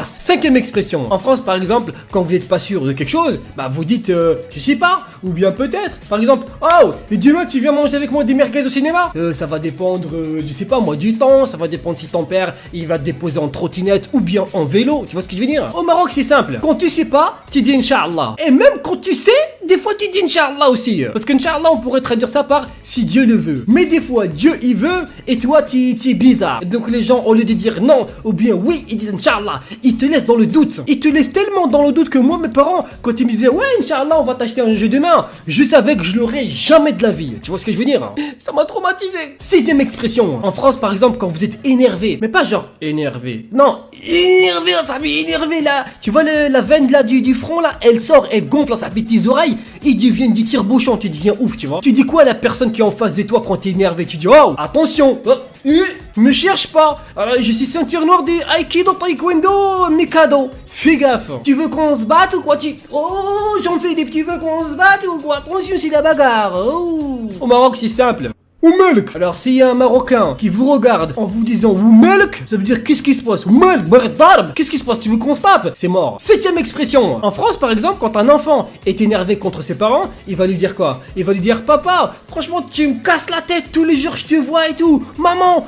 Cinquième expression. En France, par exemple, quand vous n'êtes pas sûr de quelque chose, bah vous dites je sais pas, ou bien peut-être. Par exemple, oh, et demain tu viens manger avec moi des merguez au cinéma. Ça va dépendre, je sais pas moi, du temps. Ça va dépendre si ton père il va te déposer en trottinette ou bien en vélo. Tu vois ce que je veux dire? Au Maroc, c'est simple. Quand tu sais pas, tu dis Inch'Allah. Et même quand tu sais, des fois tu dis Inch'Allah aussi. Parce qu'Inch'Allah, on pourrait traduire ça par si Dieu le veut. Mais des fois, Dieu il veut et toi tu es bizarre. Donc les gens, au lieu de dire non ou bien oui, ils disent Inch'Allah. Ils te laissent dans le doute. Ils te laissent tellement dans le doute que moi, mes parents, quand ils me disaient ouais, Inch'Allah, on va t'acheter un jeu demain, je savais que je l'aurais jamais de la vie. Tu vois ce que je veux dire? Ça m'a traumatisé. Sixième expression. En France, par exemple, quand vous êtes énervé, mais pas genre énervé. Non, énervé, ça m'est énervé là. Tu vois la veine là du front là, elle sort, elle gonfle, ça fait tes oreilles. Ils deviennent des tire-bouchons, tu deviens ouf, tu vois. Tu dis quoi à la personne qui est en face de toi quand t'es énervé? Tu dis oh, attention. Me cherche pas. Je suis ceinture noire des Aikido, Taekwondo, Mikado. Fais gaffe. Tu veux qu'on se batte ou quoi? Oh, j'en fais des petits, veux qu'on se batte ou quoi? Attention, c'est la bagarre. Oh. Au Maroc, c'est simple. Oumelk. Alors s'il y a un Marocain qui vous regarde en vous disant Oumelk, ça veut dire qu'est-ce qui se passe? Oumelk, bardarb. Qu'est-ce qui se passe? Tu veux qu'on se tape? C'est mort. Septième expression. En France par exemple, quand un enfant est énervé contre ses parents, il va lui dire quoi? Il va lui dire papa, franchement tu me casses la tête tous les jours, je te vois et tout. Maman,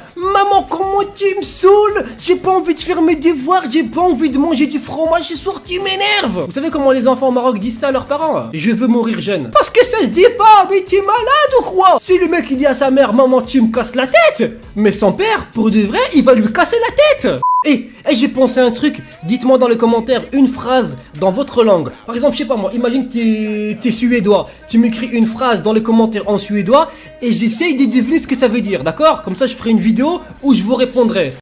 comment tu me saoules? J'ai pas envie de faire mes devoirs, j'ai pas envie de manger du fromage ce soir, tu m'énerves. Vous savez comment les enfants au Maroc disent ça à leurs parents? Je veux mourir jeune. Parce que ça se dit pas, mais t'es malade ou quoi? Si le mec il dit à sa mère, maman tu me casses la tête, mais son père, pour de vrai, il va lui casser la tête. Et j'ai pensé à un truc, dites-moi dans les commentaires une phrase dans votre langue. Par exemple, je sais pas moi, imagine que t'es suédois. Tu m'écris une phrase dans les commentaires en suédois et j'essaye de deviner ce que ça veut dire, d'accord? Comme ça je ferai une vidéo où je vous répondrai.